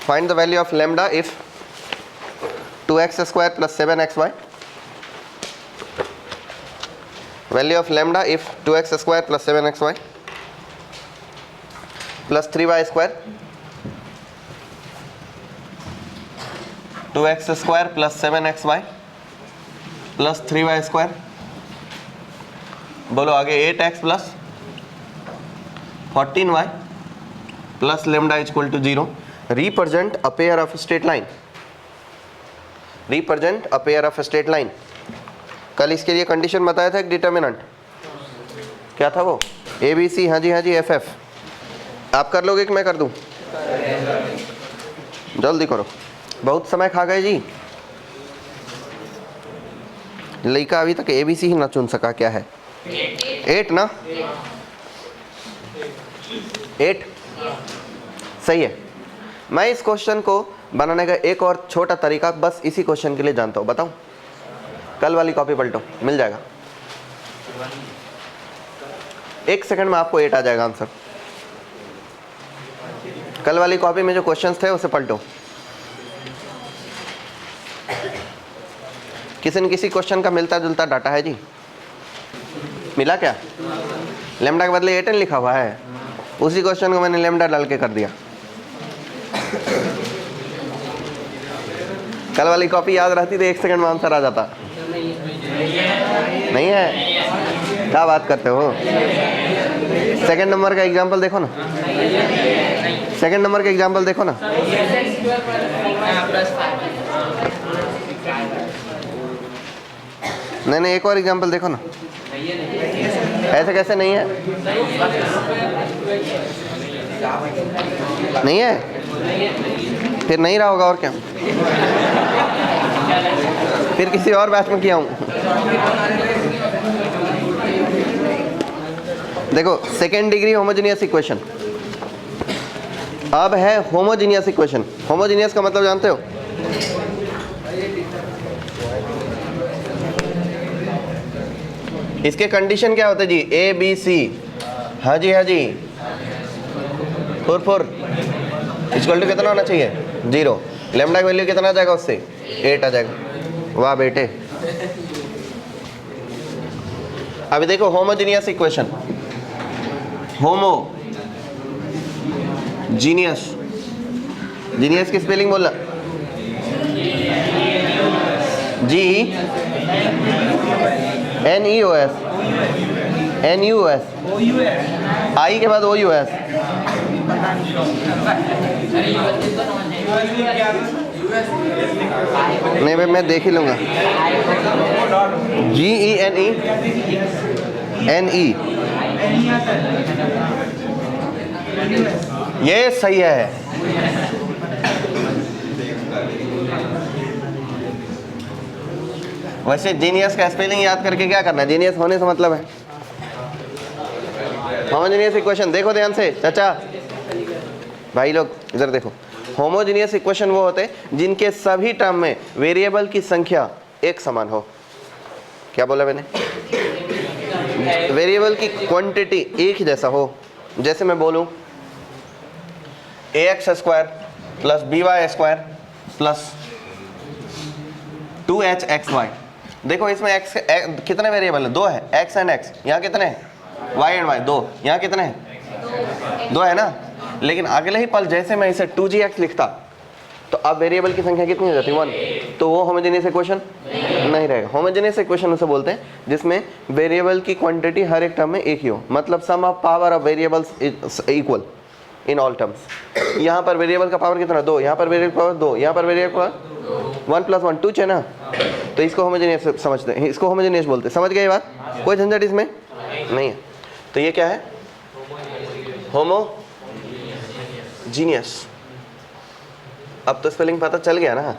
Find the value of lambda if 2x square plus 7xy, value of lambda if 2x square plus 7xy plus 3y square, 2x square plus 7xy plus 3y square, बोलो आगे 8x plus 14y plus lambda is equal to 0, represent a pair of straight line, represent a pair of straight line. कल इसके लिए condition बताया था एक determinant, क्या था वो? ABC, हाँ जी FF। आप कर लोगे कि मैं कर दूं? जल्दी करो, बहुत समय खा गए जी। लड़का अभी तक ABC ही ना चुन सका, क्या है? 8 ना? 8 सही है। मैं इस क्वेश्चन को बनाने का एक और छोटा तरीका बस इसी क्वेश्चन के लिए जानता हूँ, बताऊँ? कल वाली कॉपी पलटो, मिल जाएगा। 1 सेकंड में आपको 8 आ जाएगा आंसर। कल वाली कॉपी में जो क्वेश्चंस थे उसे पलटो। किसी न किसी क्वेश्चन का मिलता जुलता डाटा है जी। मिला क्या? लैम्डा के बदले 8n लिखा हुआ है, उसी क्वेश्चन को मैंने लैम्डा डाल के कर दिया। कल वाली कॉपी याद रहती तो 1 सेकंड में आंसर आ जाता। नहीं है? क्या बात करते हो? सेकंड नंबर का एग्जांपल देखो ना, सेकंड नंबर का एग्जांपल देखो ना। नहीं, एक और एग्जांपल देखो ना। ऐसे कैसे नहीं है? नहीं है? फिर नहीं रहा होगा, और क्या? फिर किसी और बैच में किया हूँ। देखो, सेकेंड डिग्री होमोजेनियस इक्वेशन। अब है होमोजेनियस इक्वेशन। होमोजेनियस का मतलब जानते हो? इसके कंडीशन क्या होते हैं जी? ABC, हाँ जी, 4 इक्वल टू कितना होना चाहिए? 0। लैम्डा की वैल्यू कितना आ जाएगा उससे? 8 आ जाएगा। वाह बेटे। अभी देखो होमोजेनियस इक्वेशन, होमोजीनियस, जीनियस की स्पेलिंग बोलना, NEOS, आई के बाद OUS। नहीं भाई, मैं देख ही लूंगा। GENE, ये सही है। वैसे जीनियस का स्पेलिंग याद करके क्या करना है? जीनियस होने से मतलब है। होमोजेनियस इक्वेशन देखो ध्यान से, चाचा भाई लोग इधर देखो। होमोजेनियस इक्वेशन वो होते हैं जिनके सभी टर्म में वेरिएबल की संख्या एक समान हो। क्या बोला मैंने? वेरिएबल की क्वांटिटी एक ही जैसा हो। जैसे मैं बोलूं ax square plus by square plus 2hxy। देखो इसमें x कितने वेरिएबल है? 2 है, x एंड x। यहाँ कितने हैं? y and y 2। यहाँ कितने हैं? 2 है ना। लेकिन अगले ही पल जैसे मैं इसे 2gx लिखता तो अब वेरिएबल की संख्या कितनी हो जाती है? 1। तो वो होमोजेनियस इक्वेशन नहीं रहेगा। होमोजेनियस इक्वेशन उसे बोलते हैं जिसमें वेरिएबल की क्वांटिटी हर एक टर्म में एक ही हो, मतलब sum of power of variables is equal in all terms. यहाँ पर वेरिएबल का पावर कितना? 2। यहाँ पर वेरिएबल पावर 2। यहाँ पर वेरिएबल पावर 1 + 1 2 है ना। तो इसको होमोजेनियस समझते हैं, इसको होमोजेनियस बोलते हैं। समझ गए ये बात? कोई झंझट इसमें नहीं है। तो ये क्या है? होमोजीनियस। अब तो स्पेलिंग पता चल गया ना।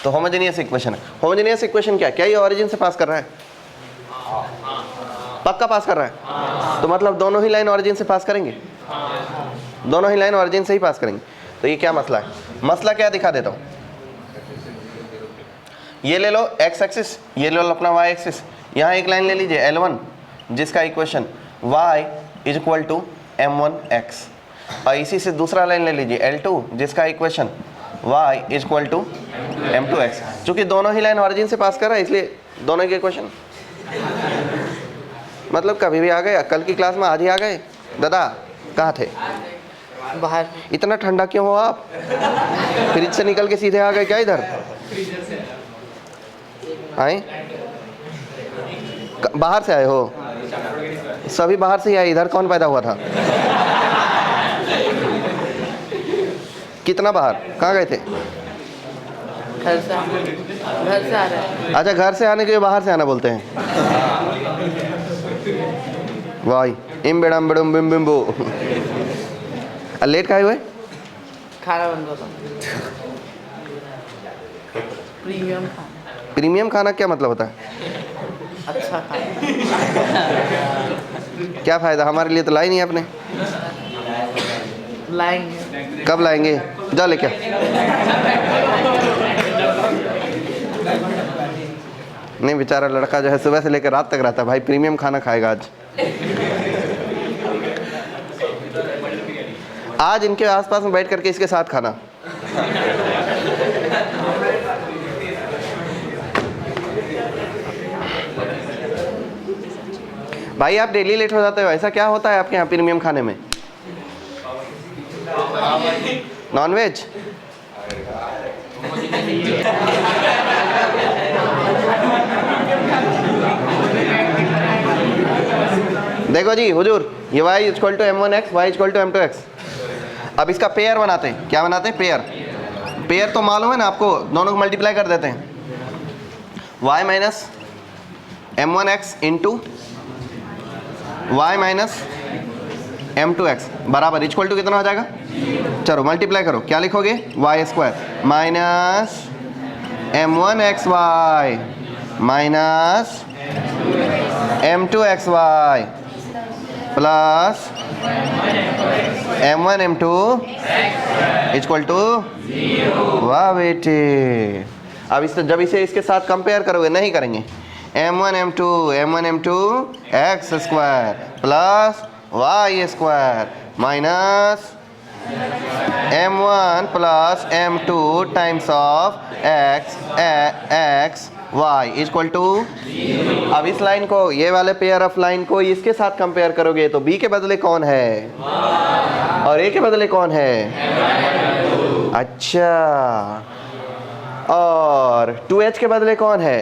तो होमोजेनियस इक्वेशन है। होमोजेनियस इक्वेशन क्या ये ओरिजिन से पास कर रहा है? पक्का पास कर रहा है? तो मतलब दोनों ही लाइन ओरिजिन से पास करेंगे, दोनों ही लाइन ओरिजिन से ही पास करेंगे। तो ये क्या मसला है? मसला क्या दिखा देता हूँ। ये ले लो x एक्सिस, ये ले लो अपना y एक्सिस। यहाँ एक लाइन ले लीजिए L1 जिसका इक्वेशन y = m1x। और इसी से दूसरा लाइन ले लीजिए L2 जिसका equation y equal to m2x। चूंकि दोनों ही लाइन ऑरिजिन से पास कर रहा है इसलिए दोनों के इक्वेशन मतलब कभी भी आ गए, कल की क्लास में आज ही आ गए। दादा कहाँ थे? बाहर। इतना ठंडा क्यों हो आप? फ्रिज से निकल के सीधे आ गए क्या इधर? आए बाहर से आए हो? सभी बाहर से ही आए, इधर कौन पैदा हुआ था? कितना बाहर? कहाँ गए थे? घर से आ रहे हैं। अच्छा, घर से आने के लिए बाहर से आना बोलते हैं। वाई इम बेड़म बेड़म बिम बिम बो। लेट खाए हुए? खाना बन रहा था। प्रीमियम खाना। प्रीमियम खाना क्या मतलब होता है? अच्छा खाना। क्या फ़ायदा? हमारे लिए तो लाई नहीं आपने। लाएंगे। कब लाएंगे? जा लेके। नहीं, बेचारा लड़का जो है सुबह से लेकर रात तक रहता है, भाई प्रीमियम खाना खाएगा आज। आज इनके आसपास में बैठ करके इसके साथ खाना। भाई आप डेली लेट हो जाते हो, ऐसा क्या होता है आपके यहाँ प्रीमियम खाने में? Non veg? देखो जी हुजूर, ये y equal to m1x, y equal to m2x। अब इसका पेयर बनाते हैं। क्या बनाते हैं? पेयर। पेयर तो मालूम है ना आपको, दोनों को मल्टीप्लाई कर देते हैं। y minus m1x into y minus m2x बराबर इक्वल टू कितना हो जाएगा? चलो मल्टीप्लाई करो, क्या लिखोगे? y square minus m1xy minus m2xy plus m1 m2 equal to, वाह बेटे। अब इस जब इसे इसके साथ कंपेयर करोगे, नहीं करेंगे, m1 m2 x square plus y square minus m1 plus m2 times of x y equal to. अब इस लाइन को, ये वाले पेयर ऑफ लाइन को इसके साथ कंपेयर करोगे तो b के बदले कौन है और a के बदले कौन है? अच्छा, और 2h के बदले कौन है?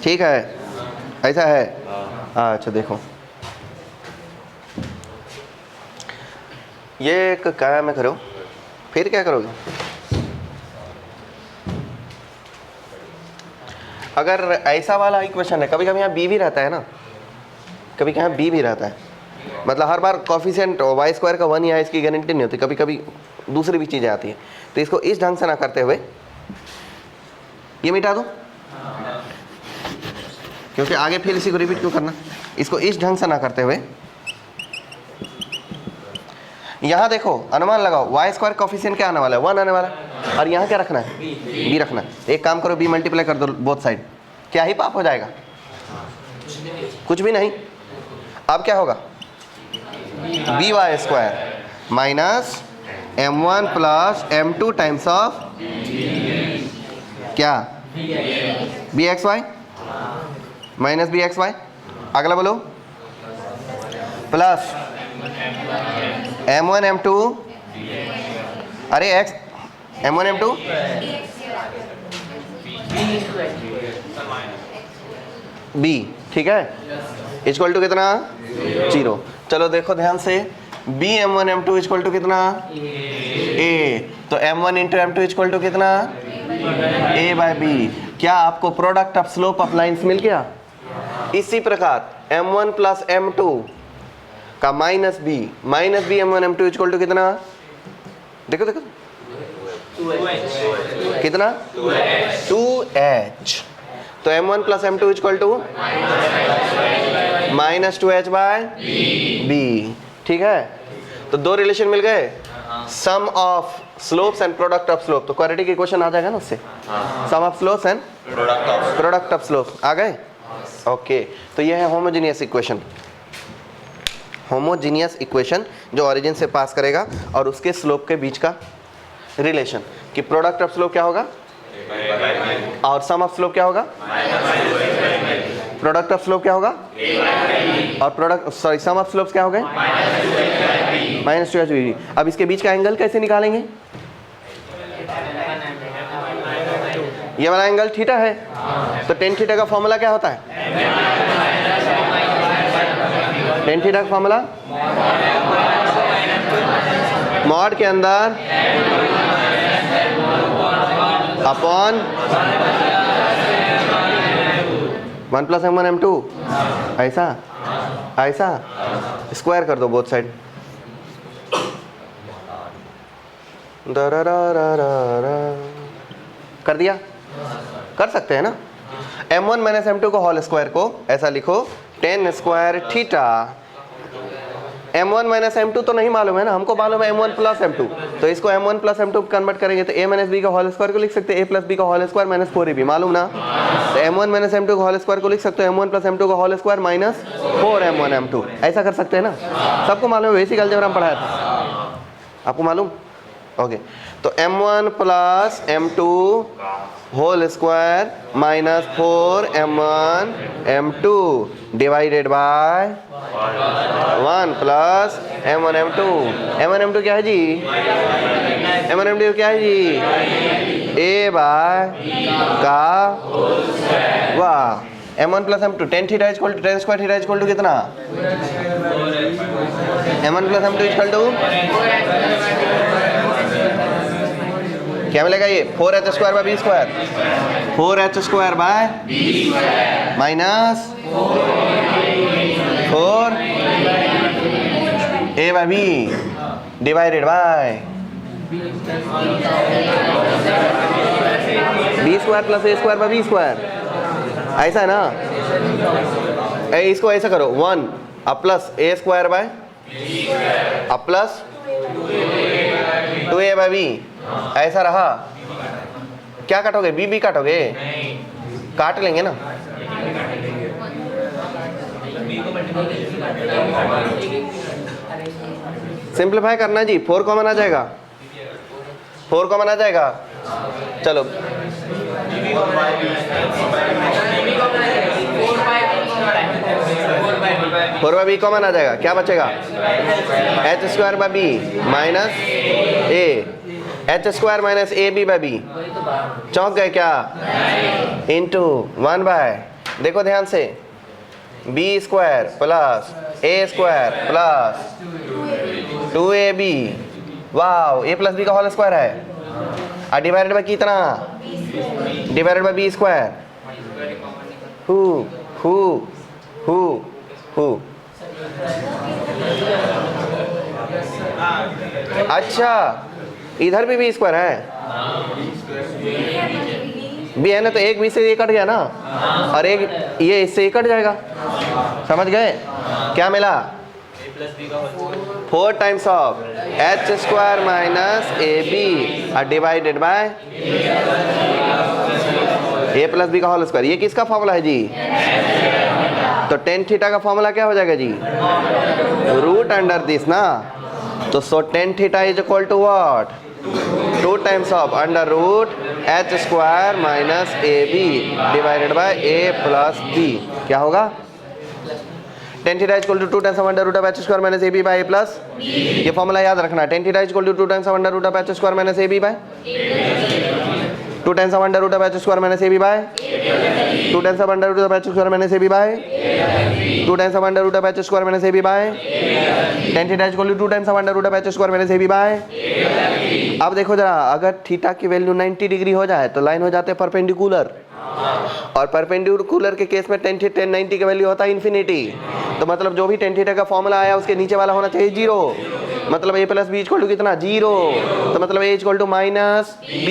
ठीक है, ऐसा है। अच्छा देखो, ये क्या में करो, फिर क्या करोगे? अगर ऐसा वाला इक्वेशन है, कभी कभी यहाँ b भी रहता है ना, कभी कभी b भी रहता है, मतलब हर बार कोफिशिएंट y स्क्वायर का 1 ही है इसकी गारंटी नहीं होती, कभी कभी दूसरी भी चीज़ें आती हैं। तो इसको इस ढंग से ना करते हुए ये मिटा दो, क्योंकि आगे फिर इसी को रिपीट क्यों करना। इसको इस ढंग से ना करते हुए यहाँ देखो, अनुमान लगाओ y स्क्वायर कोफिशिएंट क्या आने वाला है? 1 आने वाला है, और यहाँ क्या रखना है? b रखना है। एक काम करो, b मल्टीप्लाई कर दो बोथ साइड, क्या ही पाप हो जाएगा? कुछ भी नहीं। अब क्या होगा? by square minus m1 plus m2 times of क्या? bxy minus bxy। अगला बोलो, प्लस m1 m2, अरे x m1 m2 b, ठीक है, इक्वल टू कितना? 0। चलो देखो ध्यान से, b m1 m2 equal to कितना? a, तो m1 into m2 equal to कितना? a by b। क्या आपको product of slope of lines मिल गया? इसी प्रकार m1 प्लस m2 का minus b m1 m2 equal to कितना? देखो देखो कितना? 2h। तो m1 plus m2 equal to minus 2h by b, ठीक है। तो दो रिलेशन मिल गए, sum of slopes and product of slope. तो क्वाड्रेटिक इक्वेशन आ जाएगा ना उससे, sum of slopes and product of slope आ गए। ओके, तो ये है होमोजेनियस इक्वेशन। होमोजीनियस इक्वेशन जो ओरिजिन से पास करेगा और उसके स्लोप के बीच का रिलेशन कि प्रोडक्ट ऑफ स्लोप क्या होगा और सम ऑफ स्लोप क्या होगा, प्रोडक्ट ऑफ स्लोप क्या होगा और product sorry sum of slopes क्या हो गए -2h/v। अब इसके बीच का एंगल कैसे निकालेंगे, ये वाला एंगल थीटा है, तो टेन थीटा का फॉर्मूला क्या होता है, टेन थीटा का फॉर्मूला मॉड के अंदर अपॉन 1 + m1 m2, ऐसा ऐसा स्क्वायर कर दो बोथ साइड, कर दिया, कर सकते हैं ना। m1 - m2 को होल स्क्वायर को ऐसा लिखो 10 स्क्वायर थीटा। m1 - m2 तो नहीं मालूम है ना, हमको मालूम है m1 + m2, तो इसको m1 + m2 कन्वर्ट करेंगे तो a - b का होल स्क्वायर को लिख सकते हैं, a + b का होल स्क्वायर - 4ab मालूम ना, तो m1 - m2 का होल स्क्वायर को लिख सकते हो m1 + m2 का होल स्क्वायर -4m1 m2, ऐसा कर सकते हैं ना, सबको मालूम है, बेसिक अलजेब्रा में पढ़ाया था, आपको मालूम। ओके, तो m1 + m2 whole square -4m1 m2 divided by 1 + m1 m2। m1 m2 क्या है जी, m1 m2 क्या है जी, a बाय का वाह m1 + m2 10 theta = 10 square theta = कितना, m1 + m2 = क्या मिलेगा, ये 4h² / b², 4h² bye -4 a/b divided by b² + a² / b², ऐसा है ना। इसको ऐसा करो 1 + a² बाय प्लस 2a/b, ऐसा रहा, क्या काटोगे, b काटोगे, काट लेंगे ना, सिंप्लीफाई करना जी, 4 कॉमन आ जाएगा, 4 कॉमन आ जाएगा, चलो 4/b कॉमन आ जाएगा, क्या बचेगा h²/b - a, h² - ab/b, चौंक गए क्या, इंटू 1/, देखो ध्यान से b² + a² + 2ab, वाह a + b का होल स्क्वायर है, और डिवाइडेड बाय कितना, डिवाइडेड बाय b², हु अच्छा इधर भी b² है, b है ना, तो एक b से ये कट गया ना, और एक ये इससे ये कट जाएगा, समझ गए, क्या मिला 4 times of h² - ab divided by a + b का होल स्क्वायर, ये किसका फॉर्मूला है जी, तो टेन थीटा का फॉर्मूला क्या हो जाएगा जी, रूट अंडर दिस ना, तो so tan theta is equal to what, 2 times of under root h² - ab divided by a + b, क्या होगा, tan theta is equal to 2 times of under root of h² - ab by a + ये formula याद रखना, tan theta is equal to 2 times of under root of h² - ab by 2 times of under root of h² - ab by 2 times of under root of h² - ab by 2 times of under root of h² - ab by tan theta is equal to 2 times of under root of h² - ab by. अब देखो जरा, अगर theta की value 90 degree हो जाए तो line हो जाते हैं परपेंडिकुलर, और परपेंडिकुलर के केस में टेन 90 का वैल्यू होता है इन्फिनिटी, तो मतलब जो भी टेन थीटा का फॉर्मूला आया उसके नीचे वाला होना चाहिए 0, मतलब a + b = कितना 0, तो मतलब a = -b,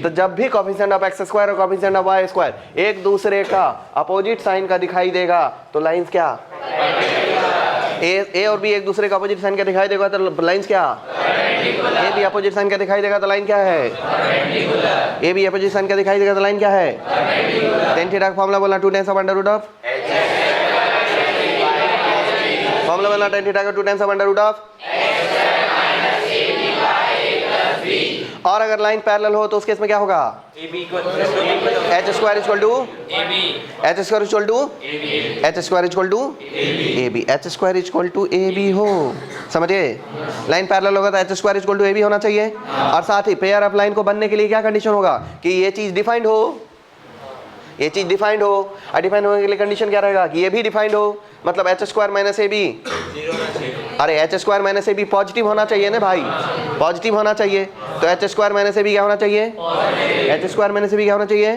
तो जब भी कोफिशिएंट ऑफ x² और कोफिशिएंट ऑफ y² एक दूसरे का अपोजिट साइन का दिखाई देगा तो लाइंस क्या, a और b एक दूसरे का अपोजिट साइन का दिखाई देगा तो लाइंस क्या, a b अपोजिट साइन का दिखाई देगा तो लाइन क्या है, a b अपोजिट साइन का दिखाई देगा तो लाइन क्या है, टेन थीटा का फॉर्मूला बोलना 2 times of under root of, formula formula बनना tan थीटा का 2 टाइम्स अंडर रूट ऑफ, और अगर लाइन पैरेलल हो तो उस केस में क्या होगा, h square equal to h square equal to h square equal to a b, h square equal to a b हो, समझे। लाइन पैरेलल होगा तो H square equal to a b होना चाहिए, और साथ ही पेयर ऑफ लाइन को बनने के लिए क्या कंडीशन होगा कि ये चीज डिफाइंड हो, ये चीज डिफाइंड हो, और डिफाइंड होने के लिए कंडीशन क्या रहेगा कि ये भी डिफाइंड हो, मतलब एच स्क्वायर माइनस ए बी, अरे एच स्क्वायर माइनस ए बी पॉजिटिव होना चाहिए ना भाई, पॉजिटिव होना चाहिए, तो एच स्क्वायर माइनस ए बी क्या होना चाहिए, एच स्क्वायर माइनस ए बी क्या होना चाहिए,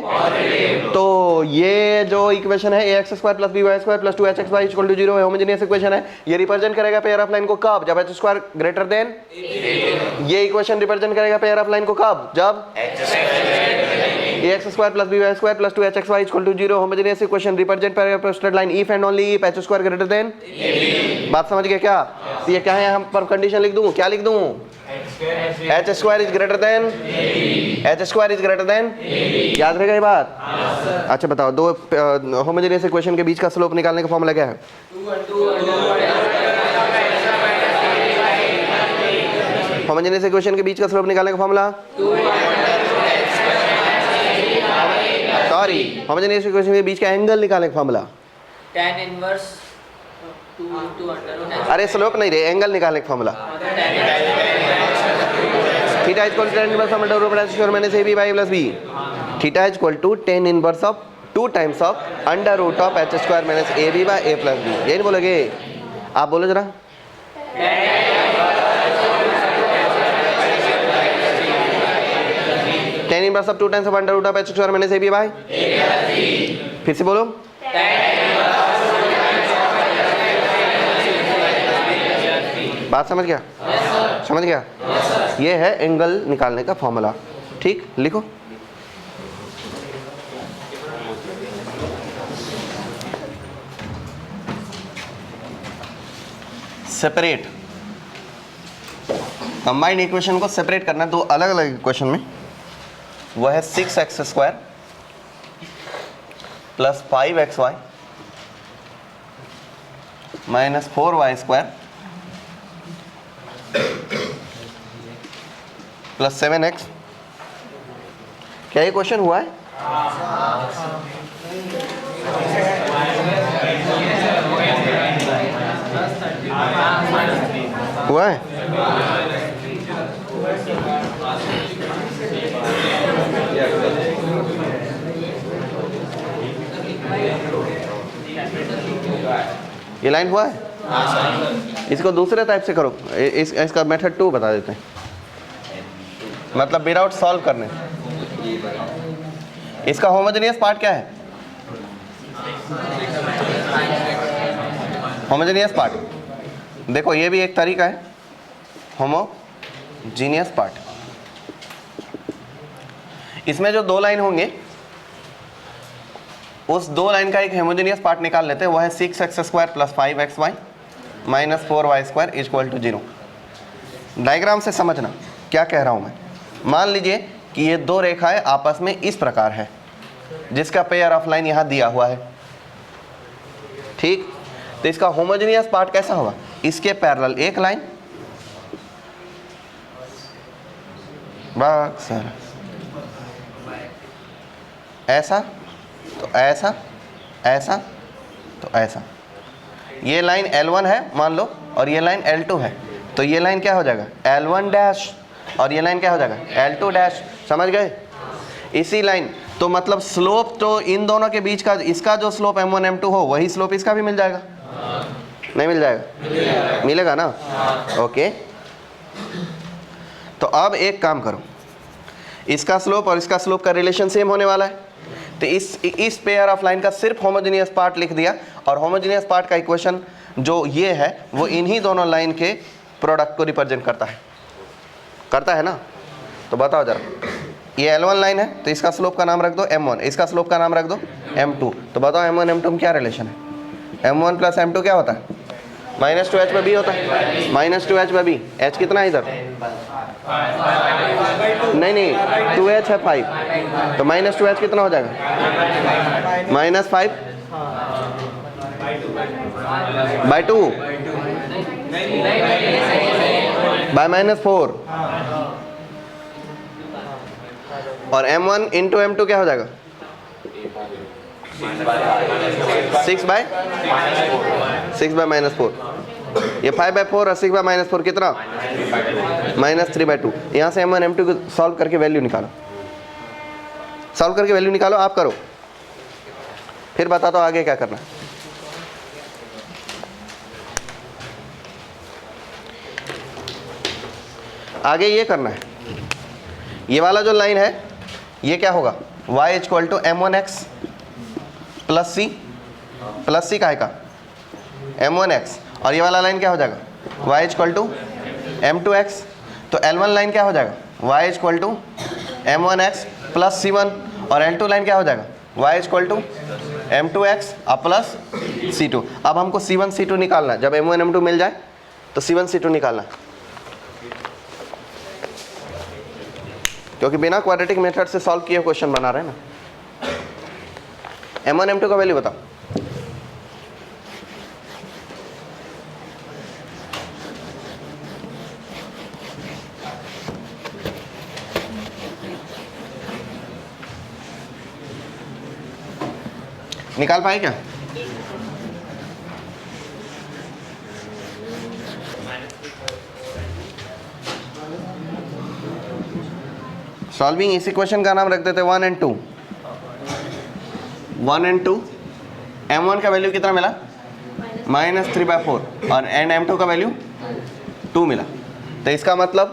तो ये जो इक्वेशन है X square plus B Y square plus 2 H x Y equal to 0 homogeneous equation है, ये रिप्रेजेंट करेगा पेयर ऑफ लाइन को कब, जब एच स्क्वायर ग्रेटर देन, ये इक्वेशन रिप्रेजेंट करेगा पेयर ऑफ लाइन को कब, जब x square plus B Y square plus 2 H x Y equal to 0 homogeneous equation represent pair of straight line if and only if h square greater than, बात समझ गए क्या, तो ये क्या है, यहाँ पर कंडीशन लिख दूं, क्या लिख दूं, H square is greater than, H square is greater than, याद रहेगा ये बात। अच्छा बताओ, दो होमोजेनियस इक्वेशन के बीच का स्लोप निकालने का फॉर्मूला क्या है, होमोजेनियस इक्वेशन के बीच का स्लोप निकालने का फॉर्मूला, सॉरी होमोजेनियस इक्वेशन के बीच का एंगल निकालने का formula, tan inverse 2 under root, अरे स्लोप नहीं रे, एंगल निकालने का formula, theta equal to tan inverse of under root h square minus A b by plus b, theta equal to tan inverse of 2 times of under root of h square minus A b by a plus b, यही नहीं बोलोगे, आप बोलो जरा, tan inverse of 2 times of under root of h square minus A b by, फिर से बोलो, बात समझ गया, समझ गया, ये है एंगल निकालने का फॉर्मूला, ठीक, लिखो, सेपरेट, कंबाइंड इक्वेशन को सेपरेट करना दो अलग अलग इक्वेशन में, वह है 6x square plus 5xy minus 4y square plus 7x, क्या ये क्वेश्चन हुआ है, हुआ है, ये लाइन हुआ है, इसको दूसरे टाइप से करो, इसका मेथड 2 बता देते हैं, मतलब विदाउट सॉल्व करने, इसका होमोजेनियस पार्ट क्या है, होमोजेनियस पार्ट, देखो ये भी एक तरीका है होमोजीनियस पार्ट, इसमें जो दो लाइन होंगे उस दो लाइन का एक होमोजेनियस पार्ट निकाल लेते हैं, वह है 6x square plus 5xy minus 4y square equal to 0। Diagram से समझना क्या कह रहा हूं मैं, मान लीजिए कि ये दो रेखाएं आपस में इस प्रकार है, जिसका पेयर ऑफ लाइन यहां दिया हुआ है, ठीक, तो इसका होमोजेनियस पार्ट कैसा होगा, इसके पैरेलल एक लाइन, बस सर ऐसा, तो ऐसा, ऐसा, तो ऐसा, ये लाइन L1 है मान लो, और ये लाइन L2 है, तो ये लाइन क्या हो जाएगा L1 डैश, और ये लाइन क्या हो जाएगा L2 डैश, समझ गए, इसी लाइन, तो मतलब स्लोप तो इन दोनों के बीच का, इसका जो स्लोप M1 M2 हो वही स्लोप इसका भी मिल जाएगा, नहीं मिल जाएगा, मिलेगा ना, ओके। तो अब एक काम करो, इसका स्लोप और इसका स्लोप का रिलेशन सेम होने वाला है, तो इस पेयर ऑफ लाइन का सिर्फ होमोजेनियस पार्ट लिख दिया, और होमोजेनियस पार्ट का इक्वेशन जो ये है वो इन्हीं दोनों लाइन के प्रोडक्ट को रिप्रेजेंट करता है ना, तो बताओ जरा, ये L1 लाइन है तो इसका स्लोप का नाम रख दो M1, इसका स्लोप का नाम रख दो M2, तो बताओ M1 M2 में क्या रिलेशन है, M1 प्लस M2 क्या होता है, -2h/b होता है, -2h/b, h कितना है इधर, नहीं 2h है 5, तो -2h कितना हो जाएगा, -5/2, बाय -4 और m1 इंटू m2 क्या हो जाएगा 6 बाय -4। ये 5/4 और 6/-4 कितना -3/2। यहाँ से m1 m2 को सॉल्व करके वैल्यू निकालो, सॉल्व करके वैल्यू निकालो, आप करो, फिर बता दो आगे क्या करना है। आगे ये करना है, ये वाला जो लाइन है ये क्या होगा y = m1x प्लस सी का है का m1x, और ये वाला लाइन क्या हो जाएगा y = m2x। तो L1 लाइन क्या हो जाएगा y = m1x प्लस c1, और L2 लाइन क्या हो जाएगा y = m2x प्लस c2। अब हमको c1 c2 निकालना है, जब m1 m2 मिल जाए तो c1 c2 निकालना है, क्योंकि बिना क्वाड्रेटिक मेथड से सॉल्व किए क्वेश्चन बना रहे हैं ना। m1 m2 का वैल्यू बताओ। निकाल पाए क्या? सॉल्विंग इस इक्वेशन का नाम रख देते 1 and 2। 1 and 2, m1 का वैल्यू कितना मिला -3/4 और एंड m2 का वैल्यू 2 मिला। तो इसका मतलब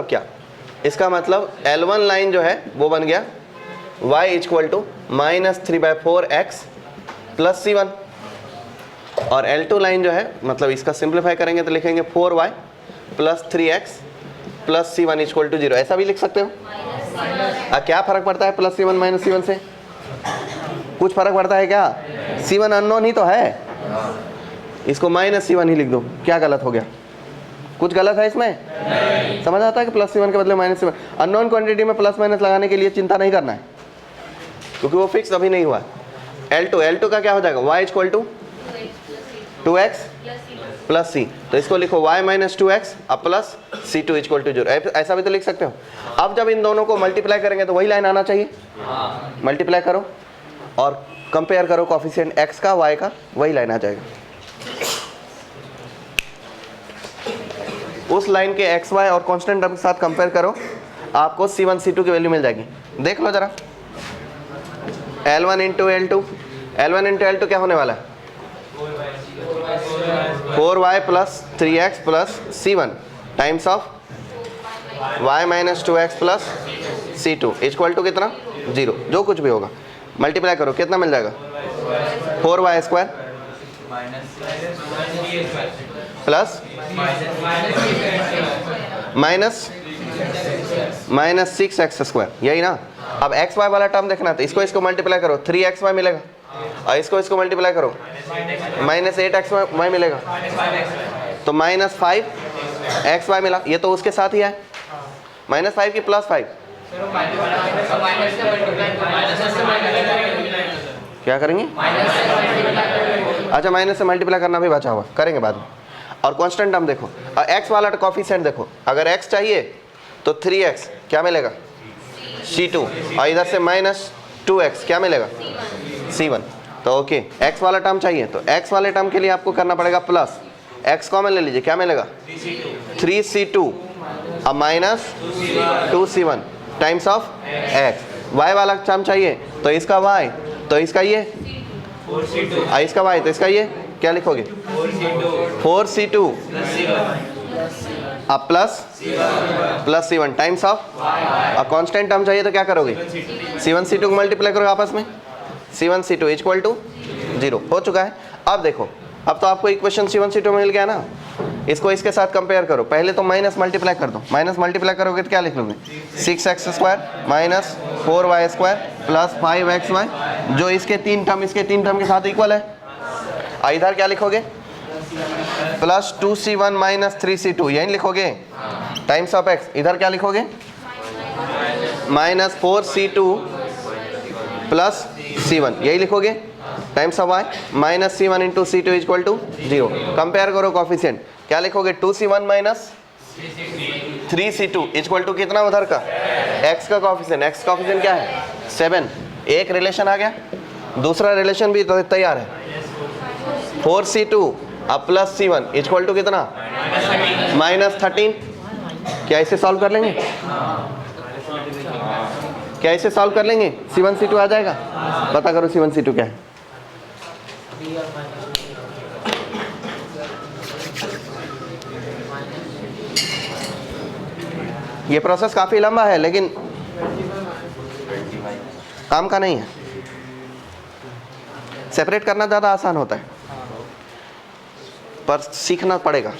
क्या, इसका मतलब L1 लाइन जो है वो बन गया y = -3/4x प्लस c1, और L2 लाइन जो है मतलब इसका सिंप्लीफाई करेंगे तो लिखेंगे 4y plus 3x plus c1 = 0। ऐसा भी लिख सकते हो। क्या फ़र्क पड़ता है प्लस c1 माइनस c1 से? कुछ फ़र्क पड़ता है क्या? c1 अननोन ही तो है, इसको -c1 ही लिख दो। क्या गलत हो गया? कुछ गलत है इसमें? नहीं। समझ आता है कि प्लस c1 के बदले -c1। अननोन क्वांटिटी में प्लस माइनस लगाने के लिए चिंता नहीं करना है, क्योंकि वो फिक्स अभी नहीं हुआ। L2 का क्या हो जाएगा y = 2x प्लस c, तो इसको लिखो y - 2x प्लस c2 = 0। ऐसा भी तो लिख सकते हो। अब जब इन दोनों को मल्टीप्लाई करेंगे तो वही लाइन आना चाहिए। मल्टीप्लाई करो और कंपेयर करो कोफिशिएंट x का y का, वही लाइन आ जाएगा। उस लाइन के x y और कांस्टेंट टर्म के साथ कंपेयर करो, आपको c1 c2 की वैल्यू मिल जाएगी। देख लो जरा, L1 × L2 क्या होने वाला है 4y plus 3x plus c1 times of y - 2x plus c2 = कितना 0। जो कुछ भी होगा मल्टीप्लाई करो, कितना मिल जाएगा 4y² प्लस -6x², यही ना। अब xy वाला टर्म देखना, तो इसको मल्टीप्लाई करो 3xy मिलेगा, और इसको मल्टीप्लाई करो -8xy मिलेगा, तो -5xy मिला। ये तो उसके साथ ही है, -5 की +5 क्या करेंगे? अच्छा, माइनस से मल्टीप्लाई करना भी बचा हुआ, करेंगे बाद में। और कांस्टेंट टर्म देखो, x वाला कोफिशिएंट देखो, अगर x चाहिए तो 3x क्या मिलेगा c2, और इधर से -2x क्या मिलेगा c1। तो ओके, x वाला टर्म चाहिए तो x वाले टर्म के लिए आपको करना पड़ेगा प्लस, x कॉमन ले लीजिए, क्या मिलेगा 3c2 अब -2c1 times of x। y वाला टर्म चाहिए तो इसका y, तो इसका ये, इसका y, तो इसका ये, क्या लिखोगे 4c2 अब प्लस c1 टाइम्स ऑफ, और कांस्टेंट टर्म चाहिए तो क्या करोगे c1 c2 को मल्टीप्लाई करोगे आपस में, c1 c2 = 0 हो चुका है। अब देखो, अब तो आपको इक्वेशन c1 c2 मिल गया ना, इसको इसके साथ कंपेयर करो। पहले तो माइनस मल्टीप्लाई कर दो, माइनस मल्टीप्लाई करोगे तो क्या लिख लोगे 6x² - 4y² प्लस 5xy, जो इसके तीन टर्म के साथ इक्वल है। इधर क्या लिखोगे प्लस 2c1 - 3c2, यही लिखोगे टाइम्स ऑफ x। इधर क्या लिखोगे -4c2 प्लस c1, यही लिखोगे times of y minus C1 into C2 equal to 0। Compare करो कॉफिशिएंट, क्या लिखोगे 2C1 minus 3C2 equal to कितना उधर का x का कॉफिशिएंट, x कॉफिशिएंट क्या है 7। एक रिलेशन आ गया, दूसरा रिलेशन भी तैयार है 4C2 अब प्लस C1 इक्वल टू कितना -13। क्या इसे सॉल्व कर लेंगे, क्या इसे सॉल्व कर लेंगे, C1 C2 आ जाएगा। पता करो C1 C2 क्या है। ये प्रोसेस काफी लंबा है लेकिन काम का नहीं है, सेपरेट करना ज़्यादा आसान होता है पर सीखना पड़ेगा।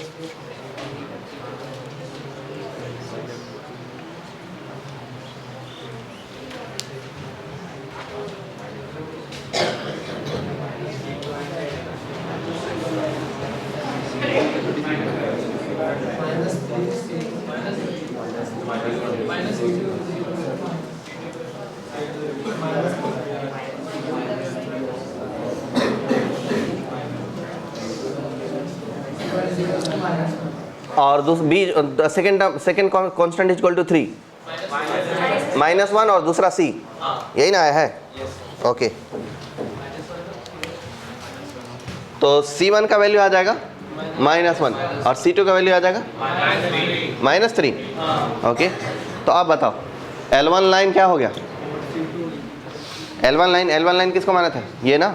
और सेकेंड कांस्टेंट इक्वल टू 3 -1 और दूसरा C, यही ना आया है। ओके तो C1 का वैल्यू आ जाएगा -1 और C2 का वैल्यू आ जाएगा -3। ओके तो आप बताओ L1 लाइन क्या हो गया, L1 लाइन किसको माना था, ये ना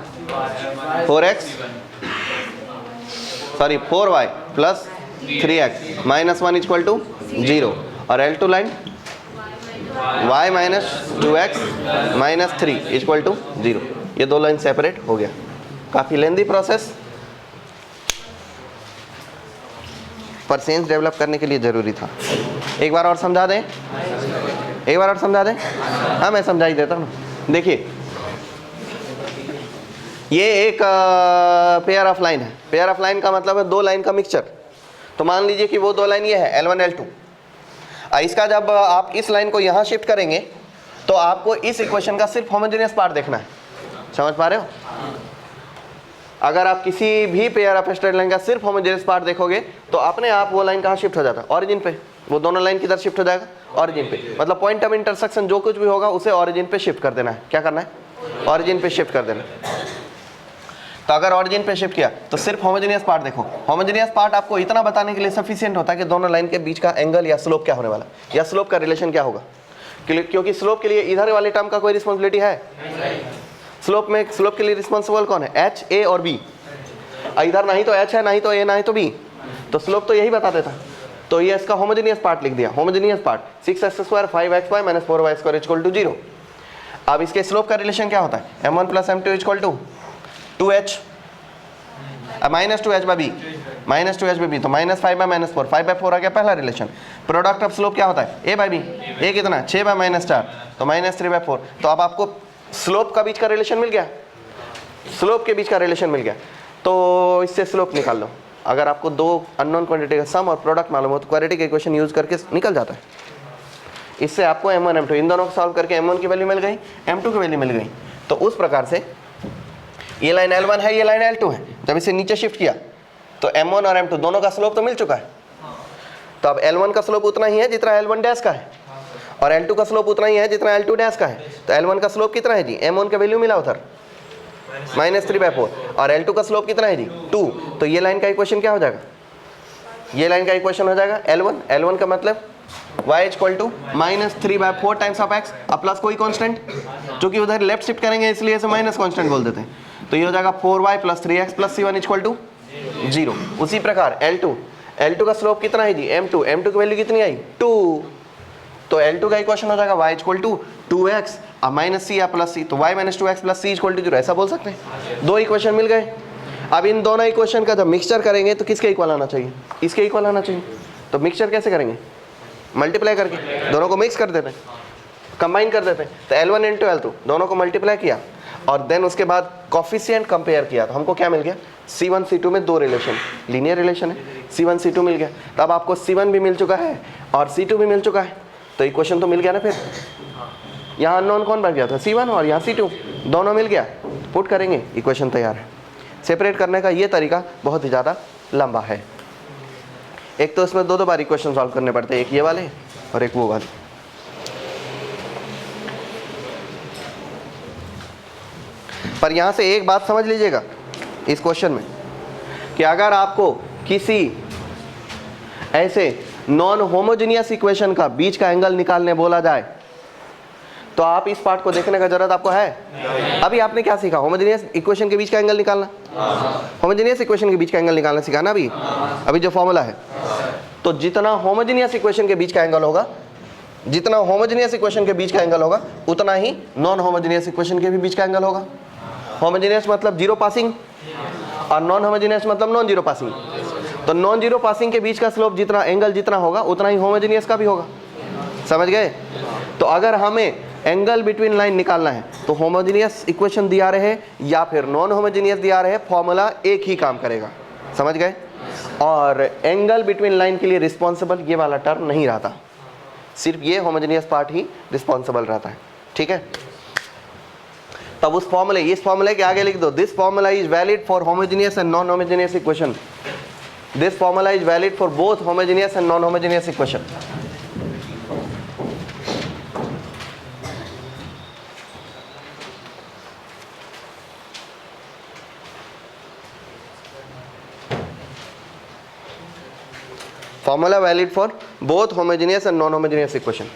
4y plus 3x -1 equal to 0 और L2 line y minus 2x minus 3 equal to 0। ये दो लाइन सेपरेट हो गया। काफ़ी लेंदी प्रोसेस पर सेंस डेवलप करने के लिए ज़रूरी था। एक बार और समझा दें, एक बार और समझा दें। हाँ मैं समझा ही देता हूँ। देखिए ये एक पेयर ऑफ लाइन है। पेयर ऑफ लाइन का मतलब है दो लाइन का मिक्सचर। तो मान लीजिए कि वो दो लाइन ये है L1 L2। इसका जब आप इस लाइन को यहाँ शिफ्ट करेंगे तो आपको इस इक्वेशन का सिर्फ होमोजेनियस पार्ट देखना है। समझ पा रहे हो? अगर आप किसी भी पेयर ऑफ स्ट्रेट लाइन का सिर्फ होमोजेनियस पार्ट देखोगे तो अपने आप वो लाइन कहाँ शिफ्ट हो जाता है, ओरिजिन पे। वो दोनों लाइन किधर शिफ्ट हो जाएगा, ओरिजिन पे। मतलब पॉइंट ऑफ इंटरसेक्शन जो कुछ भी होगा उसे ओरिजिन पे शिफ्ट कर देना है। क्या करना है, ओरिजिन पे शिफ्ट कर देना है। तो अगर ओरिजिन पे शिफ्ट किया तो सिर्फ होमोजेनियस पार्ट देखो। होमोजेनियस पार्ट आपको इतना बताने के लिए सफिशिएंट होता है कि दोनों लाइन के बीच का एंगल या स्लोप क्या होने वाला, या स्लोप का रिलेशन क्या होगा। क्योंकि स्लोप के लिए इधर वाले टर्म का कोई रिस्पॉन्सिबिलिटी है। स्लोप के लिए रिस्पॉन्सिबल कौन है, H, A और B। इधर नहीं तो H है, नहीं तो A, नहीं तो B। तो स्लोप तो यही बता देता। तो ये इसका होमोजेनियस पार्ट लिख दिया। Homogeneous part 6x² 5xy - 4y² equal to 0। अब इसके स्लोप का रिलेशन क्या होता है, m1 + m2 equal to 2h -2h by b, -2h by b। तो -5 by -4, 5 by 4 आ गया पहला रिलेशन। प्रोडक्ट ऑफ स्लोप क्या होता है, a by b। a कितना, 6 by -4 तो -3 by 4। तो अब आपको स्लोप का बीच का रिलेशन मिल गया, स्लोप के बीच का रिलेशन मिल गया। तो इससे स्लोप निकाल लो। अगर आपको दो अननोन क्वांटिटी का सम और प्रोडक्ट मालूम हो तो क्वाड्रेटिक इक्वेशन यूज करके निकल जाता है। इससे आपको m1 m2 इन दोनों को सॉल्व करके m1 की वैल्यू मिल गई, m2 की वैल्यू मिल गई। तो उस प्रकार से ये लाइन L1 है, ये लाइन L2 है। जब इसे नीचे शिफ्ट किया तो m1 और m2 दोनों का स्लोप तो मिल चुका है। तो अब L1 का स्लोप उतना ही है जितना L1 डैश का है, और L2 का स्लोप उतना ही है जितना L2 डैश का है। तो L1 का स्लोप कितना है जी, m1 का वैल्यू मिला उधर -3/4, और L2 का स्लोप कितना है जी 2। तो ये लाइन का इक्वेशन क्या हो जाएगा, ये लाइन का इक्वेशन हो जाएगा L1 का मतलब y equal to -3/4 times of x अब प्लस कोई कांस्टेंट, क्योंकि उधर लेफ्ट शिफ्ट करेंगे इसलिए इसे माइनस कांस्टेंट बोल देते हैं। तो ये हो जाएगा 4y + 3x + C1 equal to 0। उसी प्रकार L2 का स्लोप कितना है जी m2 की वैल्यू कितनी आई 2। तो L2 का इक्वेशन हो जाएगा y इक्वल टू 2x अब -c या +c। तो y - 2x + c equal to 0 ऐसा बोल सकते हैं। दो इक्वेशन मिल गए। अब इन दोनों इक्वेशन का जब मिक्सचर करेंगे तो किसके इक्वल आना चाहिए, इसके इक्वल आना चाहिए। तो मिक्सचर कैसे करेंगे, मल्टीप्लाई करके दोनों को मिक्स कर देते हैं, कंबाइन कर देते हैं। तो L1 × L2 दोनों को मल्टीप्लाई किया और देन उसके बाद कॉफिशिएंट कंपेयर किया तो हमको क्या मिल गया, C1 C2 में दो रिलेशन, लीनियर रिलेशन है, C1 C2 मिल गया। तब आपको C1 भी मिल चुका है और C2 भी मिल चुका है। तो इक्वेशन तो मिल गया ना। फिर यहाँ अननोन कौन बन गया था, C1, और यहाँ C2 दोनों मिल गया। पुट करेंगे, इक्वेशन तैयार है। सेपरेट करने का ये तरीका बहुत ही ज़्यादा लंबा है। एक तो इसमें 2 बार इक्वेशन सॉल्व करने पड़ते हैं, एक ये वाले और एक वो वाले। पर यहाँ से एक बात समझ लीजिएगा इस क्वेश्चन में कि अगर आपको किसी ऐसे नॉन होमोजेनियस इक्वेशन का बीच का एंगल निकालने बोला जाए तो आप इस पार्ट को देखने का जरूरत आपको है। अभी आपने क्या सीखा? होमोजेनियस इक्वेशन के बीच का एंगल निकालना, होमोजेनियस इक्वेशन के बीच का एंगल निकालना सीखा ना अभी जो फॉर्मूला है। तो जितना होमोजेनियस इक्वेशन के बीच का एंगल होगा, जितना होमोजेनियस इक्वेशन के बीच का एंगल होगा, उतना ही नॉन होमोजेनियस इक्वेशन के भी बीच का एंगल होगा। होमोजेनियस मतलब जीरो पासिंग और नॉन होमोजेनियस मतलब नॉन जीरो पासिंग। तो नॉन जीरो पासिंग के बीच का स्लोप जितना, एंगल जितना होगा, उतना ही होमोजेनियस का भी होगा। समझ गए? तो अगर हमें एंगल बिटवीन लाइन निकालना है तो होमोजेनियस इक्वेशन दिया रहे या फिर नॉन होमोजेनियस दिया रहे, फॉर्मूला एक ही काम करेगा। समझ गए? और एंगल बिटवीन लाइन के लिए रिस्पॉन्सिबल ये वाला टर्म नहीं रहता, सिर्फ ये होमोजेनियस पार्ट ही रिस्पॉन्सिबल रहता है। ठीक है? तब उस फॉर्मूले, इस फॉर्मूले के आगे लिख दो, this formula is valid for homogeneous and non homogeneous equation. This formula is valid for both homogeneous and non homogeneous equation. Formula valid for both homogeneous and non-homogeneous equation.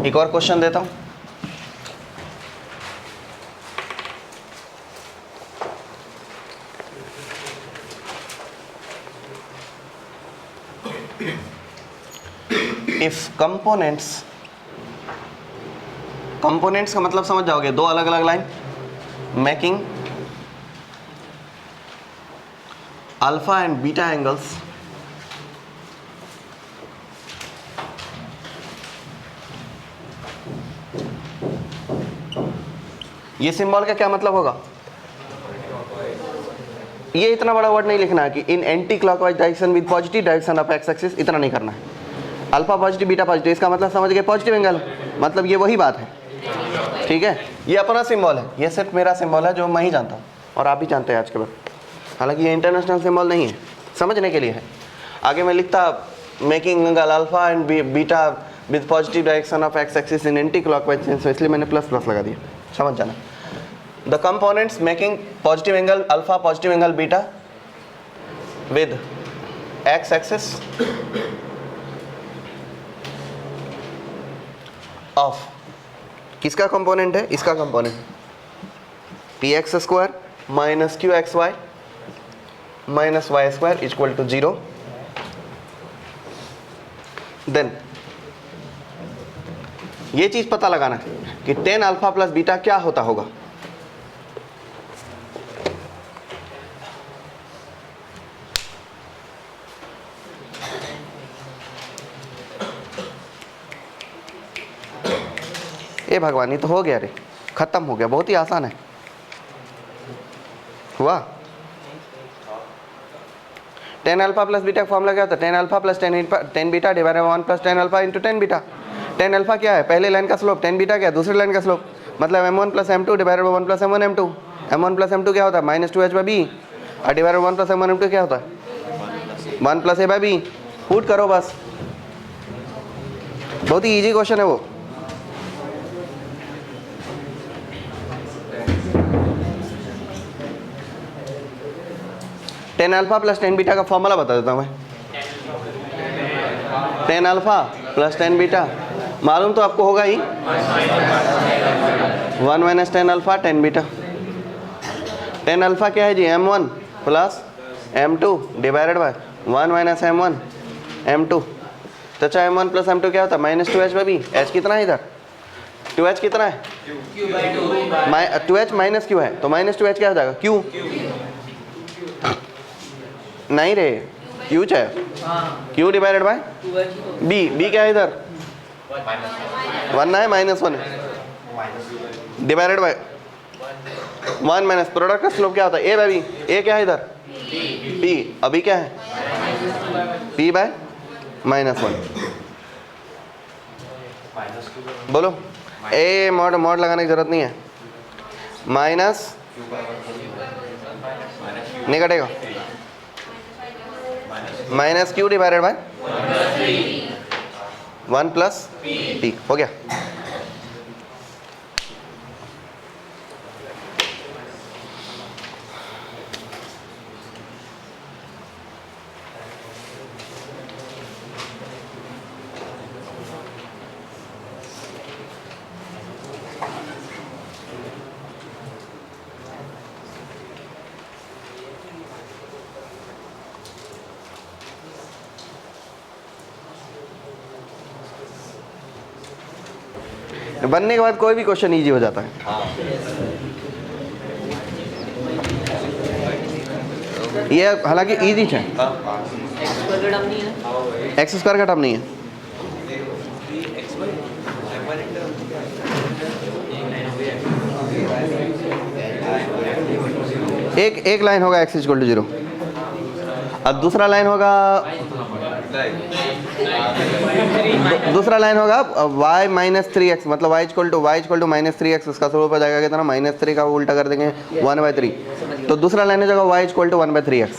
एक और क्वेश्चन देता हूं। इफ कंपोनेंट्स, कंपोनेंट्स का मतलब समझ जाओगे, 2 अलग अलग line making alpha and beta angles ये सिंबल का क्या मतलब होगा? ये इतना बड़ा वर्ड नहीं लिखना है कि in anticlockwise direction with positive direction of X axis, इतना नहीं करना है। अल्फा पॉजिटिव बीटा पॉजिटिव, इसका मतलब समझ गए, पॉजिटिव एंगल, मतलब ये वही बात है। ठीक है? ये अपना सिंबल है, ये सिर्फ मेरा सिंबल है जो मैं ही जानता हूँ और आप भी जानते हैं आज के बाद। हालांकि ये इंटरनेशनल सिंबल नहीं है, समझने के लिए है। आगे मैं लिखता making angle alpha and beta with positive direction of X axis in anti clockwise, इसलिए मैंने प्लस प्लस लगा दिया, समझ जाना। The components making positive angle alpha, positive angle beta with x axis of किसका कंपोनेंट है? इसका component px square minus q x y minus y square equal to 0। Then ये चीज पता लगाना है कि tan अल्फा प्लस बीटा क्या होता होगा। ए भगवान, ये तो हो गया रे, खत्म हो गया, बहुत ही आसान है। हुआ? टेन अल्फा प्लस बीटा का फॉर्मूला क्या होता है? Ten alpha plus tan beta divided by 1 plus tan alpha into tan beta. Tan alpha क्या है? पहले लाइन का स्लोप, टेन बीटा क्या है? दूसरी लाइन का स्लोप, मतलब m1 plus m2 divided by 1 plus m1 m2। m1 plus m2 क्या होता है? माइनस 2h बाई बी, और डिवाइडेड 1 प्लस m1 m2 क्या होता है? 1 plus a by b. Put करो बस, बहुत ही इजी क्वेश्चन है वो। Tan alpha plus tan beta का फॉर्मूला बता देता हूँ मैं। Tan alpha plus tan beta मालूम तो आपको होगा ही, 1 minus tan alpha tan beta. Tan alpha क्या है जी? m1 plus m2 divided by 1 minus m1 m2। तो चाहे m1 प्लस m2 क्या होता है -2h बाई बी। h कितना है इधर 2h कितना है Q by 2 2h minus q है तो -2h क्या हो जाएगा q नहीं रे q है हाँ q डिवाइडेड बाय 2h तो b b क्या है इधर 1 है -1 डिवाइडेड बाय 1 माइनस प्रोडक्ट का स्लोप क्या होता है a बाय b a क्या है इधर b अभी क्या है p बाय -1 बोलो ए मॉड मॉड लगाने की जरूरत नहीं है माइनस नहीं कटेगा minus Q divided by 1 plus P हो गया। बनने के बाद कोई भी क्वेश्चन इजी हो जाता है। ये हालांकि इजी है, x स्क्वायर का टर्म नहीं है एक्स स्क्वायर का टर्म नहीं है। एक लाइन होगा x इक्वल टू 0 और दूसरा लाइन होगा y माइनस 3x मतलब y equal to minus 3x उसका स्वरूप हो जाएगा कितना -3 का उल्टा कर देंगे 1/3 तो दूसरा लाइन हो जाएगा y इक्वल टू 1/3x।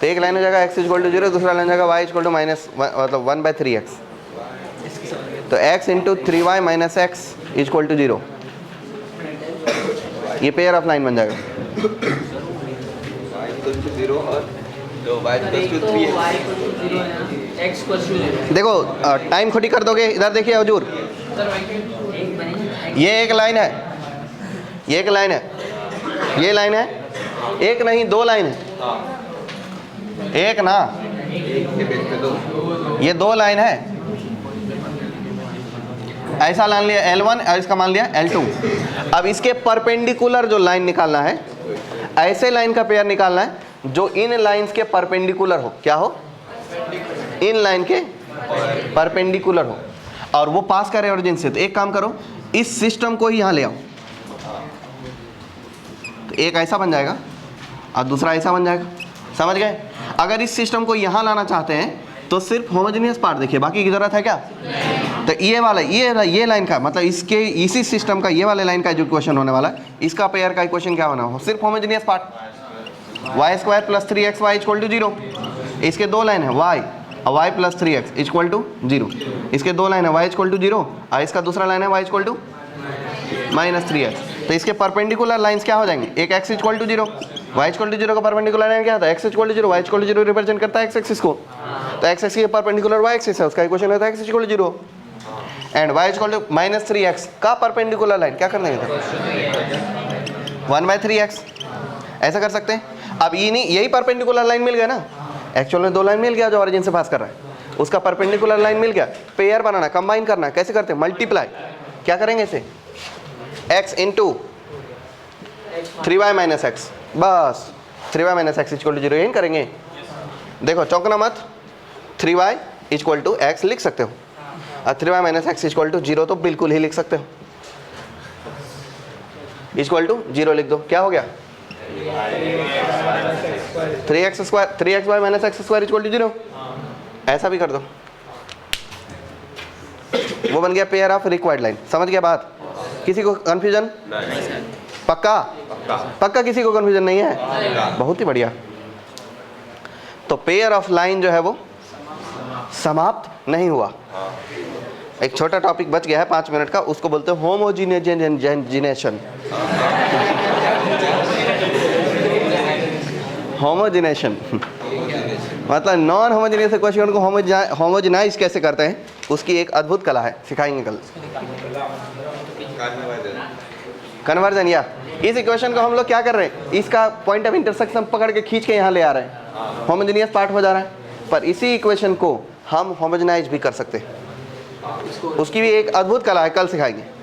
तो एक लाइन हो जाएगा x इक्वल टू 0 दूसरा लाइन हो जाएगा y इक्वल टू मतलब 1/3x। तो x into 3y minus x equal to 0 ये पेयर ऑफ लाइन बन जाएगा। देखो टाइम खुद ही कर दोगे। इधर देखिए हजूर ये एक लाइन है ये एक लाइन है ये लाइन है एक नहीं दो लाइन है एक ना ये दो लाइन है। ऐसा मान लिया L1 और इसका मान लिया L2। अब इसके परपेंडिकुलर जो लाइन निकालना है ऐसे लाइन का पेयर निकालना है जो इन लाइंस के परपेंडिकुलर हो। क्या हो इन लाइन के परपेंडिकुलर हो और वो पास करे ओरिजिन से। तो एक काम करो इस सिस्टम को ही यहाँ ले आओ तो एक ऐसा बन जाएगा और दूसरा ऐसा बन जाएगा। समझ गए। अगर इस सिस्टम को यहाँ लाना चाहते हैं तो सिर्फ होमोजेनियस पार्ट देखिए बाकी की जरूरत है क्या। तो ये वाला ये लाइन का मतलब इसके इसी सिस्टम का ये वाले लाइन का जो क्वेश्चन होने वाला है इसका पेयर का क्वेश्चन क्या होना हो सिर्फ homogeneous part y square plus 3xy equal to 0। इसके दो लाइन है y और y plus 3x equal to 0। इसके दो लाइन है y इक्वल टू 0 और इसका दूसरा लाइन है y equal to minus 3x। तो इसके परपेंडिकुलर लाइंस क्या हो जाएंगे एक x equal to 0 y equal to 0 का परपेंडिकुलर लाइन क्या होता है x equal to 0 y equal to 0 represent करता है x एक्सिस को। तो x एक्सिस के परपेंडिकुलर y एक्सिस है उसका इक्वेशन होता है x equal to 0 and y equal to minus 3x का परपेंडिकुलर लाइन क्या कर देंगे 1/3x। ऐसा कर सकते हैं। अब ये नहीं यही परपेंडिकुलर लाइन मिल गया ना एक्चुअल में दो लाइन मिल गया जो ओरिजिन से पास कर रहा है उसका परपेंडिकुलर लाइन मिल गया। पेयर बनाना कंबाइन करना कैसे करते हैं मल्टीप्लाई क्या करेंगे इसे x into 3y minus x बस 3y minus x equal to 0 यही करेंगे। देखो चौंकना मत 3y इक्वल टू एक्स लिख सकते हो और 3y minus x equal to 0 तो बिल्कुल ही लिख सकते हो इक्वल टू 0 लिख दो क्या हो गया 3xy minus x square equal to 0। ऐसा भी कर दो वो बन गया पेयर ऑफ रिक्वायर्ड लाइन। समझ गया बात। किसी को कंफ्यूजन पक्का पक्का किसी को कंफ्यूजन नहीं है बहुत ही बढ़िया। तो पेयर ऑफ लाइन जो है वो समाप्त नहीं हुआ। एक छोटा टॉपिक बच गया है 5 मिनट का उसको बोलते हैं होमोजिनेशन होमोजिनेशन मतलब नॉन होमोजेनियस इक्वेशन को होमोजेनाइज कैसे करते हैं उसकी एक अद्भुत कला है सिखाएंगे कल। कन्वर्जन या इस इक्वेशन को हम लोग क्या कर रहे हैं इसका पॉइंट ऑफ इंटरसेक्शन पकड़ के खींच के यहाँ ले आ रहे हैं होमोजेनियस पार्ट हो जा रहा है। पर इसी इक्वेशन को हम होमोजेनाइज भी कर सकते हैं। उसकी भी एक अद्भुत कला है, कल सिखाएंगे।